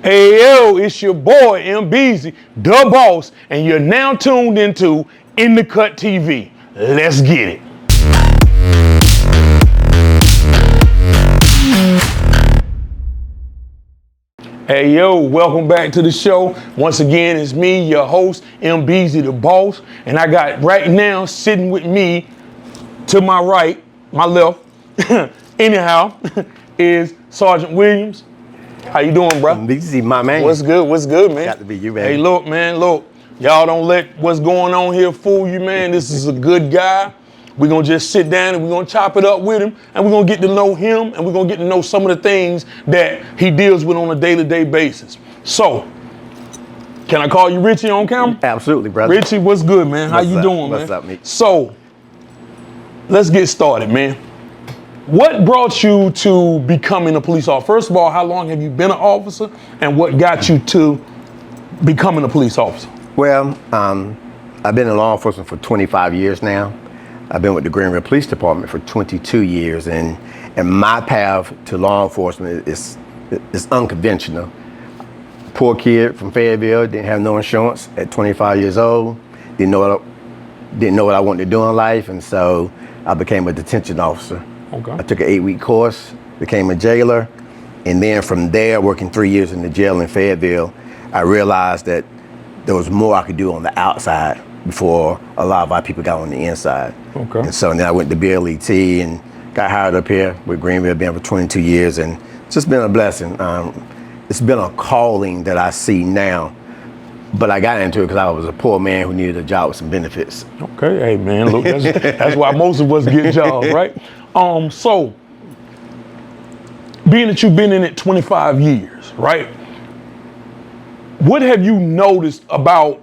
Hey yo, it's your boy M Beezy, the boss, and you're now tuned into In the Cut TV. Let's get it. Hey yo, welcome back to the show. Once again, it's me, your host, M Beezy, the boss, and I got right now sitting with me to my right, my left, anyhow, is Sergeant Williams. How you doing, bro? Beezy, my man. What's good, man? Got to be you, man. Hey, look, y'all don't let what's going on here fool you, man. This is a good guy. We're going to just sit down and we're going to chop it up with him, and we're going to get to know him, and we're going to get to know some of the things that he deals with on a day-to-day basis. So, can I call you Richie on camera? Absolutely, brother. Richie, what's good, man? How you doing, man? What's up, mate? So, let's get started, man. What brought you to becoming a police officer? First of all, how long have you been an officer, and what got you to becoming a police officer? Well, I've been in law enforcement for 25 years now. I've been with the Greenville Police Department for 22 years, and my path to law enforcement is unconventional. Poor kid from Fayetteville, didn't have no insurance at 25 years old, didn't know what I wanted to do in life, and so I became a detention officer. Okay. I took an 8-week course, became a jailer, and then from there, working 3 years in the jail in Fayetteville, I realized that there was more I could do on the outside before a lot of our people got on the inside. Okay. And so then I went to BLET and got hired up here with Greenville, been for 22 years, and it's just been a blessing. It's been a calling that I see now, but I got into it because I was a poor man who needed a job with some benefits. Okay, hey man, look, that's why most of us get jobs, right? So, being that you've been in it 25 years, right? What have you noticed about,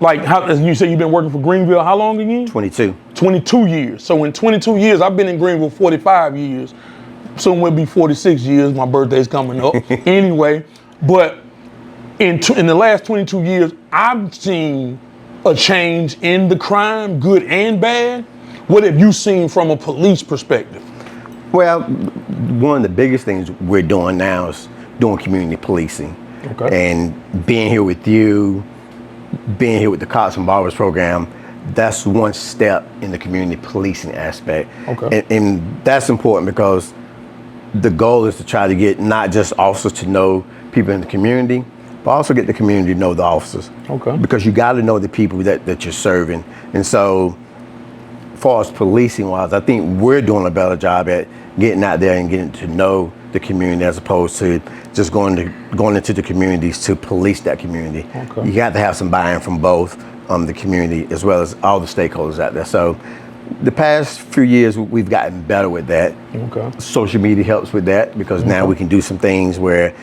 like, how, as you say you've been working for Greenville, how long again? 22. 22 years. So in 22 years, I've been in Greenville 45 years. Soon will be 46 years. My birthday's coming up. Anyway, but in the last 22 years, I've seen a change in the crime, good and bad. What have you seen from a police perspective? Well, one of the biggest things we're doing now is doing community policing. Okay. And being here with you, being here with the Cops and Barbers program, that's one step in the community policing aspect. Okay. And that's important because the goal is to try to get not just officers to know people in the community, but also get the community to know the officers. Okay. Because you got to know the people that you're serving. And so, as far as policing wise, I think we're doing a better job at getting out there and getting to know the community as opposed to just going into the communities to police that community. Okay. You got to have some buy-in from both the community as well as all the stakeholders out there. So the past few years we've gotten better with that. Okay. Social media helps with that because now we can do some things where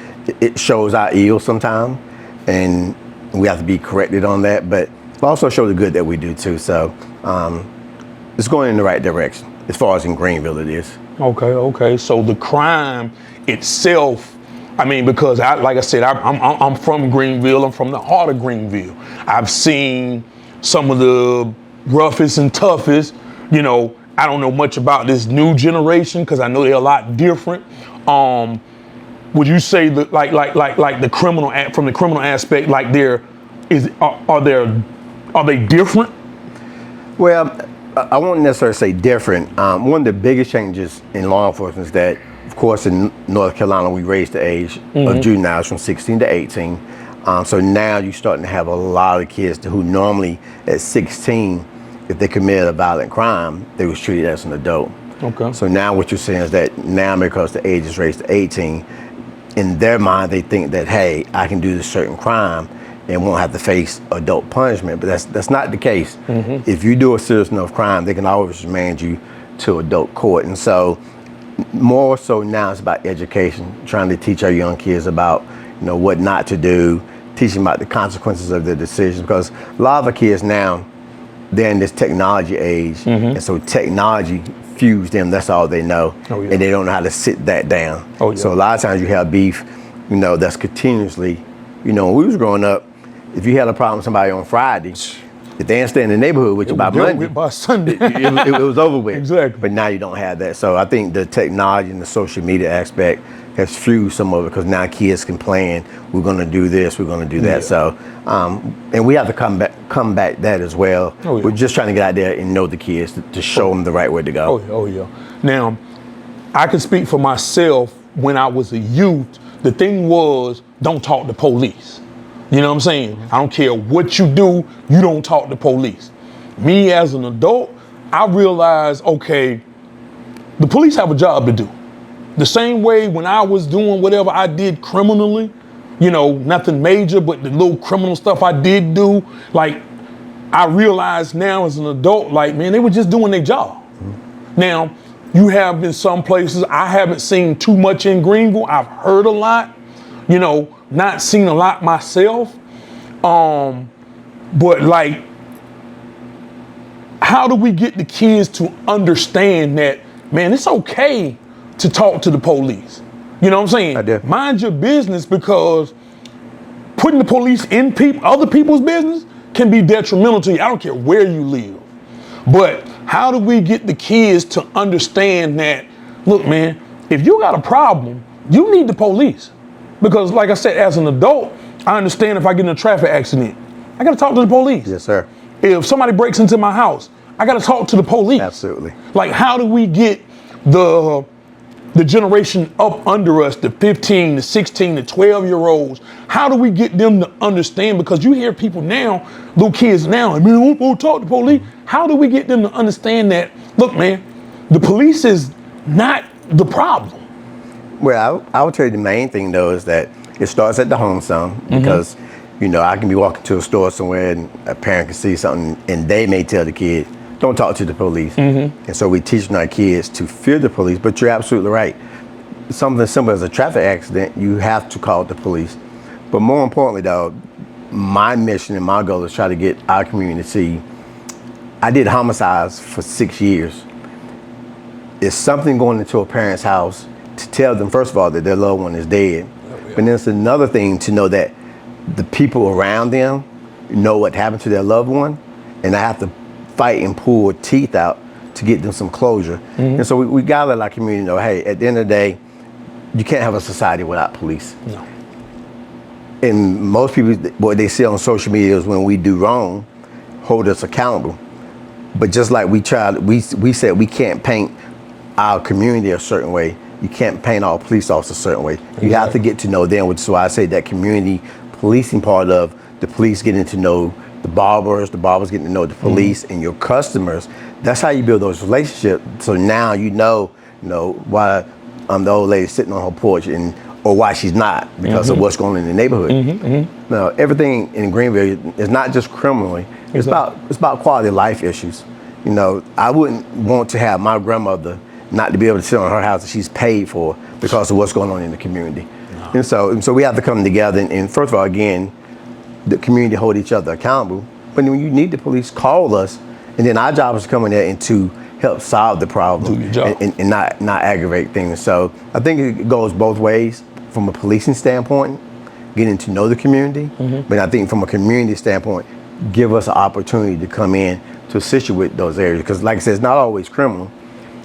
it shows our ill sometimes, and we have to be corrected on that, but also show the good that we do too. So it's going in the right direction as far as in Greenville it is. Okay. So the crime itself, I mean, because like I said, I'm from Greenville. I'm from the heart of Greenville. I've seen some of the roughest and toughest. You know, I don't know much about this new generation because I know they're a lot different. Would you say that like the criminal from the criminal aspect, like are they different? Well, I won't necessarily say different. One of the biggest changes in law enforcement is that, of course, in North Carolina, we raised the age of juveniles from 16 to 18. So now you're starting to have a lot of kids who normally at 16, if they committed a violent crime, they was treated as an adult. Okay. So now what you're saying is that now because the age is raised to 18, in their mind they think that, hey, I can do this certain crime and won't have to face adult punishment, but that's not the case. If you do a serious enough crime, they can always remand you to adult court. And so more so now it's about education, trying to teach our young kids about, you know, what not to do, teaching about the consequences of their decisions, because a lot of our kids now, they're in this technology age, and so technology fused them, that's all they know, and they don't know how to sit that down. So a lot of times you have beef, you know, that's continuously, you know, when we was growing up, if you had a problem with somebody on Friday, If they didn't stay in the neighborhood, which by Monday, by Sunday. it was over with. Exactly. But now you don't have that. So I think the technology and the social media aspect has fused some of it because now kids can plan. We're going to do this. We're going to do that. Yeah. So, and we have to come back that as well. Oh, yeah. We're just trying to get out there and know the kids to show them the right way to go. Oh yeah. Now, I can speak for myself. When I was a youth, the thing was, don't talk to police. You know what I'm saying? I don't care what you do, you don't talk to police. Me as an adult, I realized, okay, the police have a job to do. The same way when I was doing whatever I did criminally, you know, nothing major, but the little criminal stuff I did do, like, I realize now as an adult, like, man, they were just doing their job. Now, you have in some places, I haven't seen too much in Greenville. I've heard a lot, you know, not seen a lot myself. But like, how do we get the kids to understand that, man, it's okay to talk to the police? You know what I'm saying? I do. Mind your business, because putting the police in other people's business can be detrimental to you. I don't care where you live. But how do we get the kids to understand that, look, man, if you got a problem, you need the police. Because like I said, as an adult, I understand if I get in a traffic accident, I got to talk to the police. Yes, sir. If somebody breaks into my house, I got to talk to the police. Absolutely. Like, how do we get the generation up under us, the 15, the 16, the 12-year-olds, how do we get them to understand? Because you hear people now, little kids now, I mean, I won't talk to police. How do we get them to understand that, look, man, the police is not the problem? Well, I would tell you the main thing, though, is that it starts at the home some, because, you know, I can be walking to a store somewhere and a parent can see something and they may tell the kid, don't talk to the police. And so we teaching our kids to fear the police, but you're absolutely right. Something simple as a traffic accident, you have to call the police. But more importantly, though, my mission and my goal is try to get our community to see, I did homicides for 6 years. It's something going into a parent's house to tell them, first of all, that their loved one is dead. But then it's another thing to know that the people around them know what happened to their loved one, and I have to fight and pull teeth out to get them some closure. And so we gotta let our community know, hey, at the end of the day, you can't have a society without police. No. And most people, what they see on social media is when we do wrong, hold us accountable. But just like we said we can't paint our community a certain way, you can't paint our police officers a certain way. You have to get to know them, which is why I say that community policing part of the police getting to know the barbers getting to know the police and your customers. That's how you build those relationships. So now you know why the old lady sitting on her porch or why she's not, because of what's going on in the neighborhood. Now, everything in Greenville is not just criminally. It's about quality of life issues. You know, I wouldn't want to have my grandmother not to be able to sit on her house that she's paid for because of what's going on in the community. No. And so we have to come together and first of all, again, the community hold each other accountable. But when you need the police, call us, and then our job is to come in there and to help solve the problem and not aggravate things. So I think it goes both ways from a policing standpoint, getting to know the community, but I think from a community standpoint, give us an opportunity to come in to assist you with those areas. Because like I said, it's not always criminal.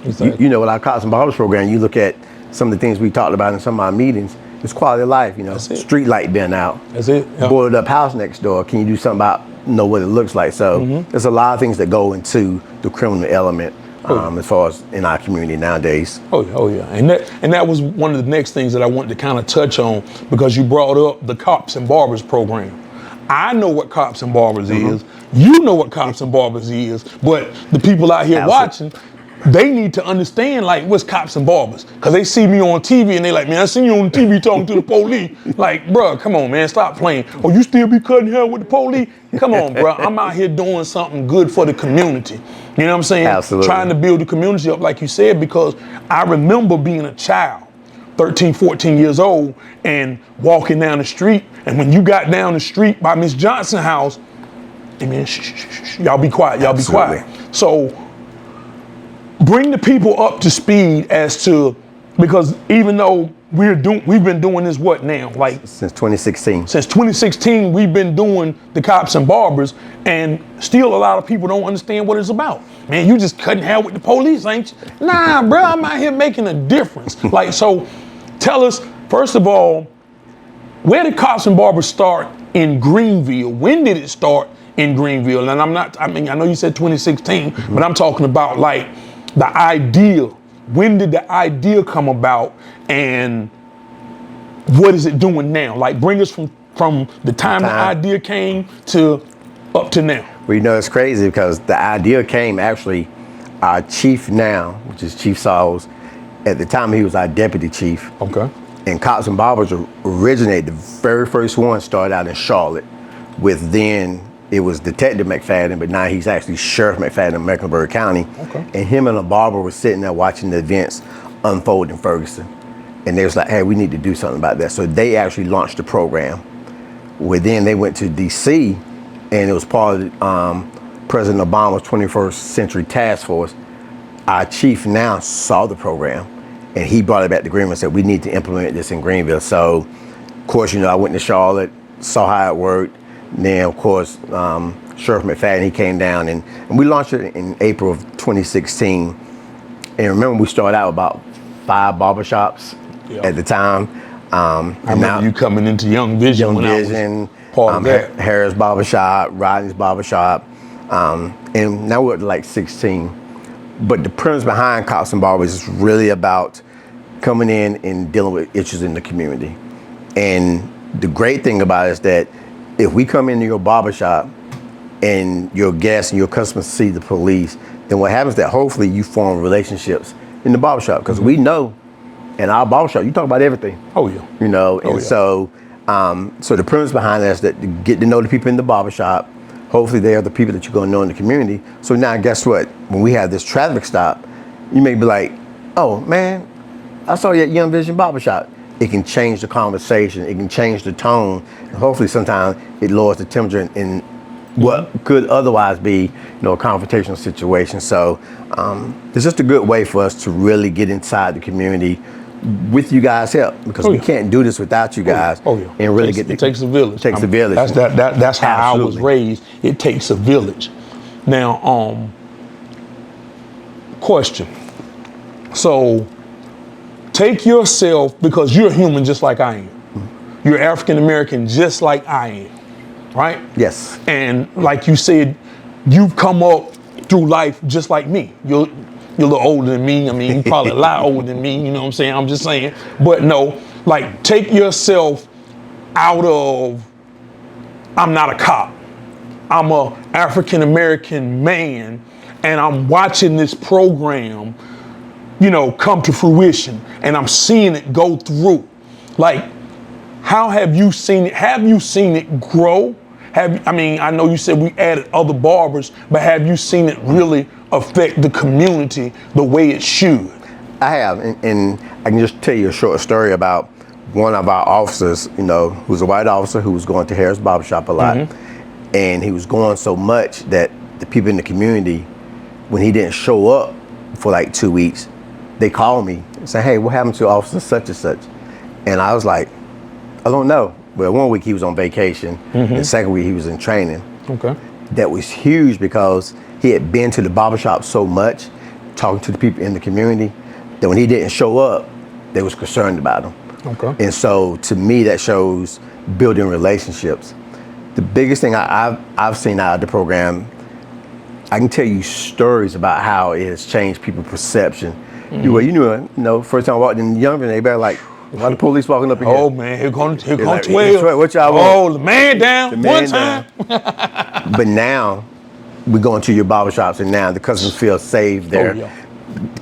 Exactly. You know, with our Cops and Barbers program, you look at some of the things we talked about in some of our meetings, it's quality of life, you know, street light been out. That's it. Yep. Boarded up house next door. Can you do something about what it looks like? So there's a lot of things that go into the criminal element as far as in our community nowadays. Oh yeah. And that was one of the next things that I wanted to kind of touch on, because you brought up the Cops and Barbers program. I know what Cops and Barbers is. You know what Cops and Barbers is. But the people out here watching, they need to understand, like, what's Cops and Barbers. Because they see me on TV and they like, man, I seen you on TV talking to the police. Like, bruh, come on, man, stop playing. Oh, you still be cutting hair with the police? Come on, bruh. I'm out here doing something good for the community. You know what I'm saying? Absolutely. Trying to build the community up, like you said, because I remember being a child, 13, 14 years old, and walking down the street. And when you got down the street by Miss Johnson's house, hey, man, shh, y'all be quiet, y'all be quiet. So bring the people up to speed as to, because even though we've been doing this what now? Like Since 2016. since 2016, we've been doing the cops and barbers, and still a lot of people don't understand what it's about. Man, you just cutting hair with the police, ain't you? Nah, bro, I'm out here making a difference. Like, so tell us, first of all, where did cops and barbers start in Greenville? When did it start in Greenville? And I know you said 2016, but I'm talking about like the idea. When did the idea come about, and what is it doing now? Like, bring us from the time the idea came to up to now. Well, you know, it's crazy because the idea came actually, our chief now, which is Chief Sauls, at the time he was our deputy chief. Okay. And cops and barbers originated, the very first one started out in Charlotte with then, it was Detective McFadden, but now he's actually Sheriff McFadden in Mecklenburg County. Okay. And him and a barber were sitting there watching the events unfold in Ferguson. And they was like, hey, we need to do something about that. So they actually launched the program. Where then they went to DC, and it was part of President Obama's 21st Century Task Force. Our chief now saw the program, and he brought it back to Greenville and said, we need to implement this in Greenville. So, of course, you know, I went to Charlotte, saw how it worked. Then, of course, Sheriff McFadden, he came down, and we launched it in April of 2016. And remember, we started out with about 5 barbershops at the time. I remember you coming into Young Vision when I was part of that. Harris Barbershop, Rodney's Barbershop, and now we're at like 16. But the premise behind Cops and Barbers is really about coming in and dealing with issues in the community. And the great thing about it is that if we come into your barbershop and your guests and your customers see the police, then what happens is that hopefully you form relationships in the barbershop, because we know in our barbershop, you talk about everything. Oh yeah. You know, and so the premise behind that is that to get to know the people in the barbershop, hopefully they are the people that you're gonna know in the community. So now guess what? When we have this traffic stop, you may be like, oh man, I saw you at Young Vision Barbershop. It can change the conversation, it can change the tone, and hopefully sometimes it lowers the temperature in what could otherwise be, you know, a confrontational situation. So it's just a good way for us to really get inside the community with you guys' help, because we can't do this without you guys. And really it takes a village. It takes a village. That's how Absolutely. I was raised. It takes a village. Now, question. So take yourself, because you're a human just like I am. You're African American just like I am, right? Yes. And like you said, you've come up through life just like me. You're a little older than me. I mean, you're probably a lot older than me, you know what I'm saying? I'm just saying. But no, like, take yourself out of, I'm not a cop. I'm a African American man, and I'm watching this program, you know, come to fruition, and I'm seeing it go through. Like, how have you seen it? Have you seen it grow? I mean, I know you said we added other barbers, but have you seen it really affect the community the way it should? I have, and I can just tell you a short story about one of our officers, you know, who's a white officer who was going to Harris Barbershop a lot. And he was going so much that the people in the community, when he didn't show up for like 2 weeks, they called me and said, hey, what happened to Officer such and such? And I was like, I don't know. Well, 1 week he was on vacation, the second week he was in training. Okay. That was huge because he had been to the barbershop so much, talking to the people in the community, that when he didn't show up, they was concerned about him. Okay. And so to me, that shows building relationships. The biggest thing I've seen out of the program, I can tell you stories about how it has changed people's perception. You know, first time I walked in Youngville, everybody like, why the police walking up here? Oh man, here come like, 12. What y'all want? Oh, the man down, The man one time. But now, we go into your barbershops, and now the customers feel safe there.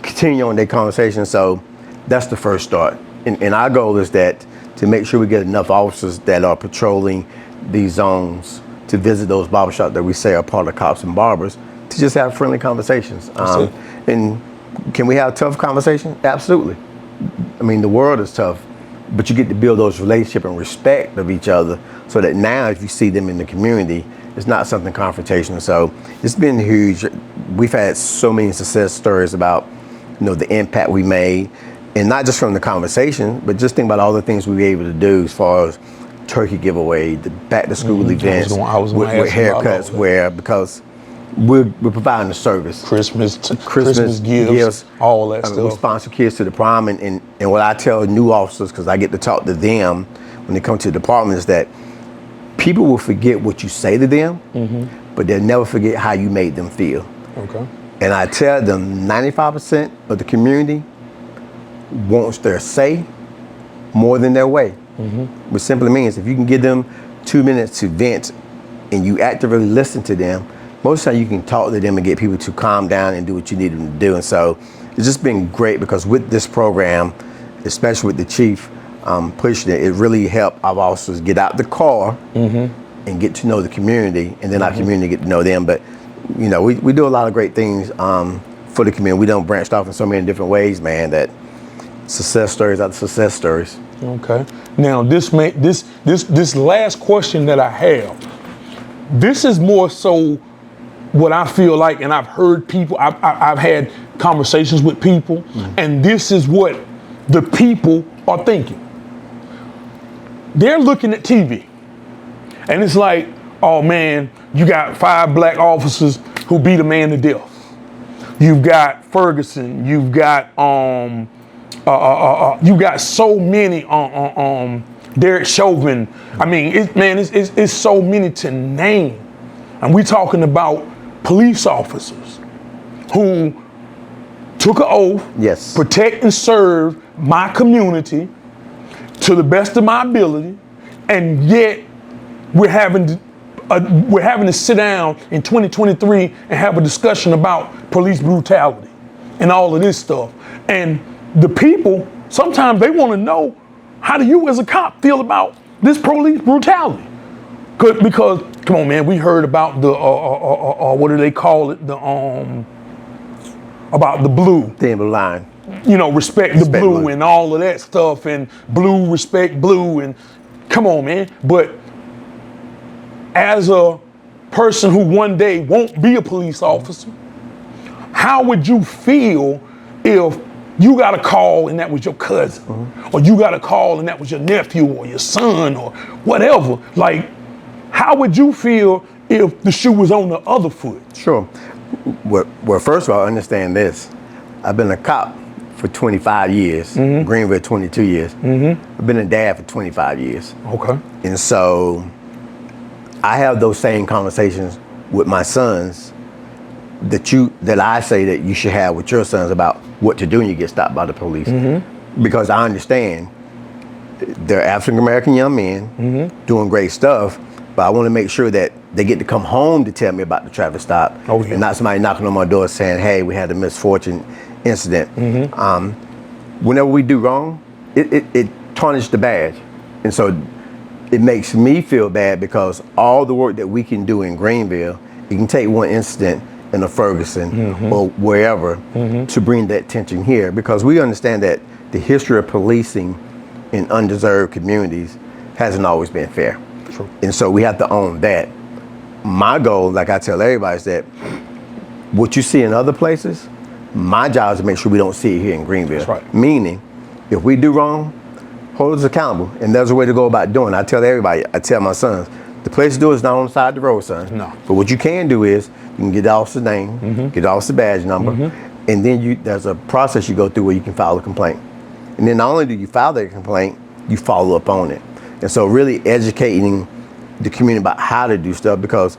Continue on their conversation. So that's the first start. And our goal is that to make sure we get enough officers that are patrolling these zones to visit those barbershops that we say are part of Cops and Barbers, to just have friendly conversations. And can we have tough conversations? Absolutely. I mean, the world is tough, but you get to build those relationships and respect of each other, so that now if you see them in the community, it's not something confrontational. So it's been huge. We've had so many success stories about, you know, the impact we made. And not just from the conversation, but just think about all the things we were able to do as far as turkey giveaway, the back to school events, I was with gonna ask you about all haircuts, that. where because we're providing a service. Christmas gifts, all that I mean, we stuff. sponsor Kids to the Prom, and what I tell new officers, because I get to talk to them when they come to the department, is that people will forget what you say to them, but they'll never forget how you made them feel. Okay. And I tell them 95% of the community wants their say more than their way. Which simply means if you can give them 2 minutes to vent and you actively listen to them, most of the time you can talk to them and get people to calm down and do what you need them to do. And so it's just been great, because with this program, especially with the chief pushing it, it really helped our officers get out the car and get to know the community, and then our community get to know them. But you know, we do a lot of great things for the community. We don't branched off in so many different ways, man, that success stories after success stories. Okay. Now this last question that I have, this is more so what I feel like, and I've heard people, I've had conversations with people, and this is what the people are thinking. They're looking at TV, and it's like, oh man, you got 5 black officers who beat a man to death. You've got Ferguson. You've got you got so many Derek Chauvin. I mean, it's so many to name, and we're talking about police officers who took an oath, Yes. protect and serve my community to the best of my ability, and yet we're having to sit down in 2023 and have a discussion about police brutality and all of this stuff. And the people, sometimes they want to know, how do you as a cop feel about this police brutality? Because come on, man, we heard about the what do they call it? The about the blue. Thin blue line. You know, respect the Respect blue blue. and all of that stuff, and blue, respect blue, and come on, man. But as a person who one day won't be a police officer, how would you feel if you got a call and that was your cousin, or you got a call and that was your nephew or your son or whatever? Like, how would you feel if the shoe was on the other foot? Sure. Well, first of all, understand this. I've been a cop for 25 years, Greenville 22 years. I've been a dad for 25 years. Okay. And so I have those same conversations with my sons that I say that you should have with your sons about what to do when you get stopped by the police. Because I understand they're African American young men doing great stuff, but I want to make sure that they get to come home to tell me about the traffic stop, and not somebody knocking on my door saying, hey, we had a misfortune incident. Whenever we do wrong, it tarnishes the badge. And so it makes me feel bad, because all the work that we can do in Greenville, you can take one incident in a Ferguson or wherever to bring that tension here, because we understand that the history of policing in undeserved communities hasn't always been fair. True. And so we have to own that. My goal, like I tell everybody, is that what you see in other places, my job is to make sure we don't see it here in Greenville. That's right. Meaning, if we do wrong, hold us accountable. And there's a way to go about doing it. I tell everybody, I tell my sons, the place to do it is not on the side of the road, son. No. But what you can do is, you can get the officer's name, get the officer's badge number, and then there's a process you go through where you can file a complaint. And then not only do you file that complaint, you follow up on it. And so really educating the community about how to do stuff, because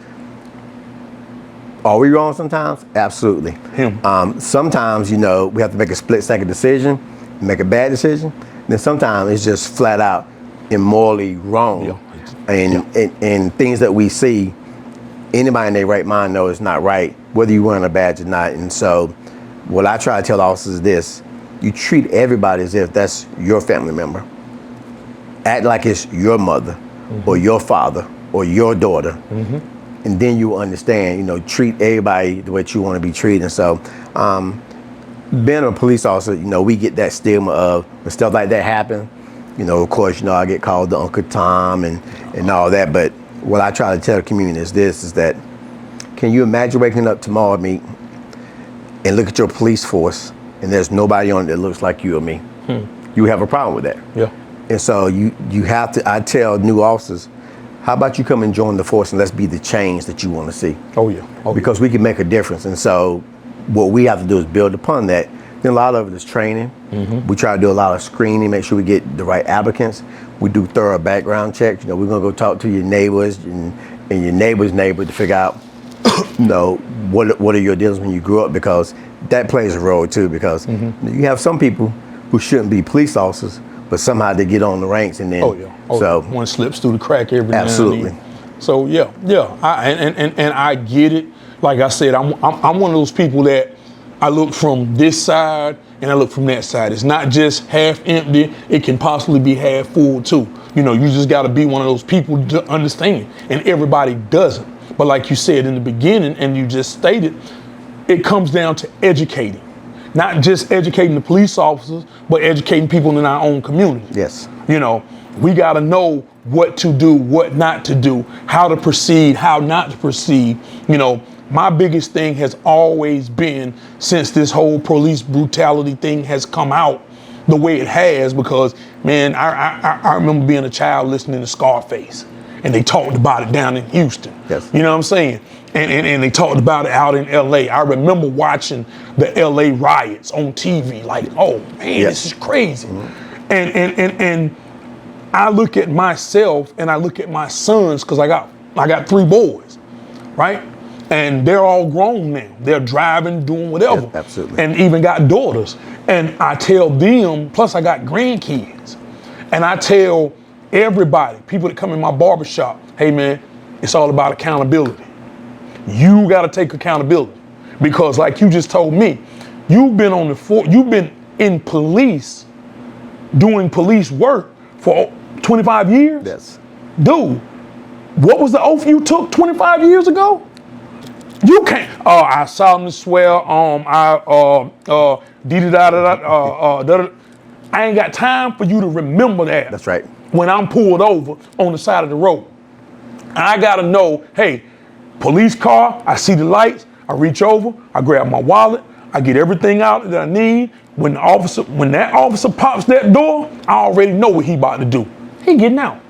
are we wrong sometimes? Absolutely. Sometimes, we have to make a split-second decision, make a bad decision. Then sometimes it's just flat out immorally wrong. And things that we see, anybody in their right mind knows it's not right, whether you're wearing a badge or not. And so what I try to tell officers is this: you treat everybody as if that's your family member. Act like it's your mother or your father or your daughter. And then you will understand, treat everybody the way you want to be treated. And so being a police officer, we get that stigma of when stuff like that happen. Of course, I get called the Uncle Tom and all that. But what I try to tell the community is this, is that, can you imagine waking up tomorrow, Meek, and look at your police force and there's nobody on it that looks like you or me? you have a problem with that. Yeah. And so you have to, I tell new officers, how about you come and join the force and let's be the change that you want to see. Oh yeah. Oh, Because we can make a difference. And so what we have to do is build upon that. Then a lot of it is training. We try to do a lot of screening, make sure we get the right applicants. We do thorough background checks. You know, we're gonna go talk to your neighbors and your neighbor's neighbor to figure out, you know, what are your deals when you grew up, because that plays a role too, because you have some people who shouldn't be police officers, but somehow they get on the ranks and then so one slips through the crack every absolutely. now and then. So yeah, and I get it. Like I said, I'm one of those people that I look from this side and I look from that side. It's not just half empty, it can possibly be half full too. You know, you just gotta be one of those people to understand, and everybody doesn't. But like you said in the beginning, and you just stated, it comes down to educating. Not just educating the police officers, but educating people in our own community. Yes. You know, we gotta know what to do, what not to do, how to proceed, how not to proceed. You know, my biggest thing has always been, since this whole police brutality thing has come out the way it has, because man, I remember being a child listening to Scarface, and they talked about it down in Houston. Yes. You know what I'm saying? And they talked about it out in LA. I remember watching the LA riots on TV, like, oh man, this is crazy. And I look at myself and I look at my sons, because I got 3 boys, right? And they're all grown now. They're driving, doing whatever. Yes, absolutely. And even got daughters. And I tell them, plus I got grandkids. And I tell everybody, people that come in my barbershop, hey man, it's all about accountability. You gotta take accountability. Because like you just told me, you've been in police, doing police work for 25 years? Yes. Dude, what was the oath you took 25 years ago? You can't. I solemnly swear. I ain't got time for you to remember that. That's right. When I'm pulled over on the side of the road, and I gotta know, hey, police car. I see the lights. I reach over. I grab my wallet. I get everything out that I need. When that officer pops that door, I already know what he about to do. He getting out.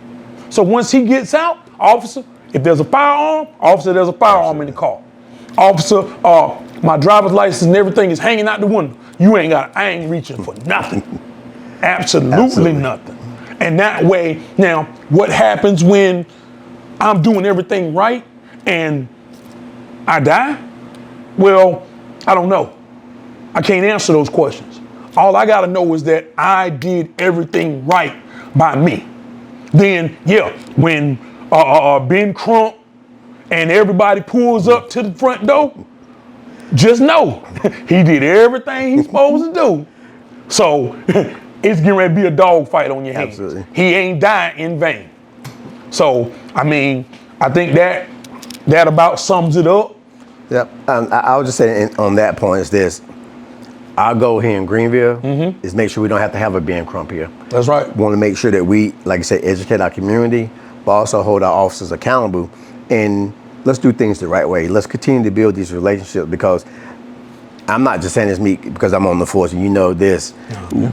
So once he gets out, officer, if there's a firearm, officer, there's a firearm in the car. Officer, my driver's license and everything is hanging out the window. I ain't reaching for nothing. Absolutely nothing. And that way, now, what happens when I'm doing everything right and I die? Well, I don't know. I can't answer those questions. All I gotta know is that I did everything right by me. Then, yeah, when Ben Crump and everybody pulls up to the front door, just know he did everything he's supposed to do. So it's getting ready to be a dog fight on your hands. Absolutely. He ain't dying in vain. So, I mean, I think that about sums it up. Yep. I would just say on that point is this. Our goal here in Greenville is make sure we don't have to have a Ben Crump here. That's right. We want to make sure that we, like I said, educate our community, but also hold our officers accountable. And let's do things the right way. Let's continue to build these relationships, because I'm not just saying this because I'm on the force and you know this.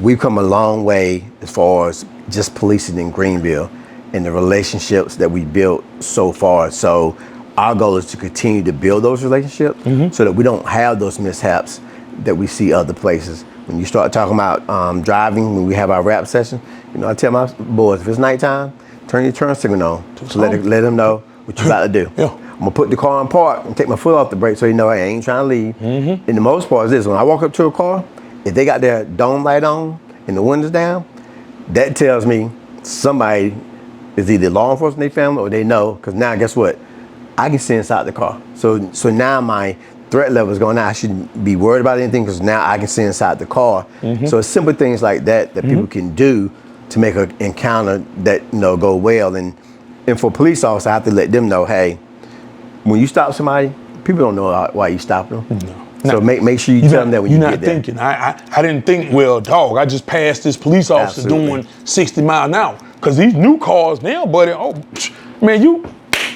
We've come a long way as far as just policing in Greenville and the relationships that we built so far. So our goal is to continue to build those relationships so that we don't have those mishaps that we see other places. When you start talking about driving, when we have our rap session, you know, I tell my boys, if it's nighttime, turn your turn signal on to let them know what you're about to do. Yeah. I'm gonna put the car in park and take my foot off the brake so you know I ain't trying to leave. And the most part is this: when I walk up to a car, if they got their dome light on and the windows down, that tells me somebody is either law enforcement in their family or they know. Because now, guess what? I can see inside the car. So now my threat level is going down. I shouldn't be worried about anything because now I can see inside the car. So it's simple things like that people can do to make an encounter that go well. And for police officers, I have to let them know, hey, when you stop somebody, people don't know why you stop them. No. So make sure you tell them that when you get there. You're not thinking. I didn't think, well, dog, I just passed this police officer doing 60 miles an hour. Because these new cars now, buddy, man,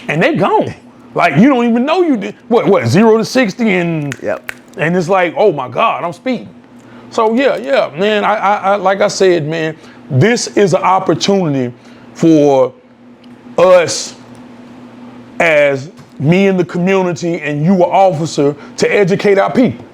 and they gone. Like, you don't even know you did, what, 0 to 60 and it's like, oh my God, I'm speeding. So yeah, man. I like I said, man. This is an opportunity for us, as me in the community and you, an officer, to educate our people.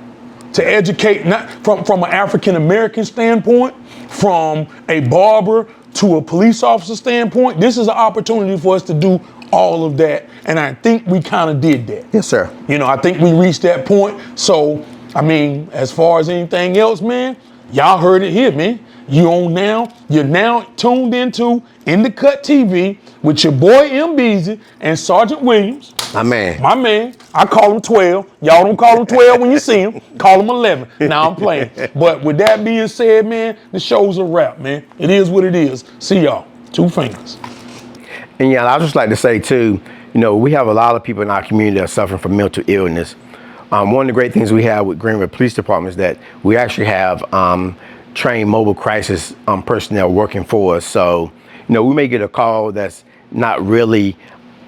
To educate, not from an African American standpoint, from a barber to a police officer standpoint. This is an opportunity for us to do all of that, and I think we kind of did that. Yes, sir. You know, I think we reached that point. So, I mean, as far as anything else, man, y'all heard it here, man. You're now tuned into In the Cut TV with your boy M. Beasley and Sergeant Williams. My man. My man. I call him 12. Y'all don't call him 12 when you see him. Call him 11. Now I'm playing. But with that being said, man, the show's a wrap, man. It is what it is. See y'all. 2 fingers. And yeah, I'd just like to say too, you know, we have a lot of people in our community that are suffering from mental illness. One of the great things we have with Greenville Police Department is that we actually have trained mobile crisis personnel working for us. So, you know, we may get a call that's not really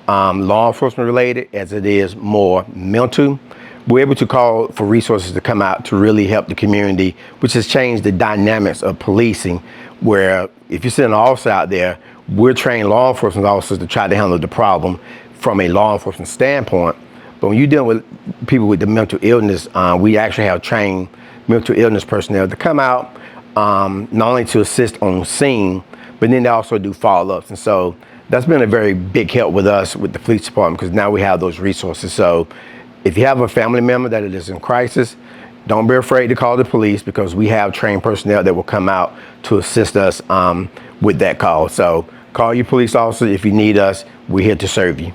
law enforcement related as it is more mental. We're able to call for resources to come out to really help the community, which has changed the dynamics of policing, where if you send an officer out there, we're trained law enforcement officers to try to handle the problem from a law enforcement standpoint. But when you're dealing with people with the mental illness, we actually have trained mental illness personnel to come out, not only to assist on scene, but then they also do follow-ups. And so that's been a very big help with us, with the police department, because now we have those resources. So if you have a family member that is in crisis, don't be afraid to call the police, because we have trained personnel that will come out to assist us with that call. So call your police officer if you need us. We're here to serve you.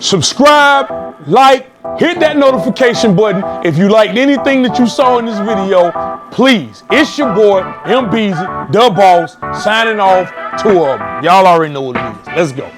Subscribe, like, hit that notification button. If you liked anything that you saw in this video, please, it's your boy, M. Beasley, the boss, signing off. 2 of them. Y'all already know what it is. Let's go.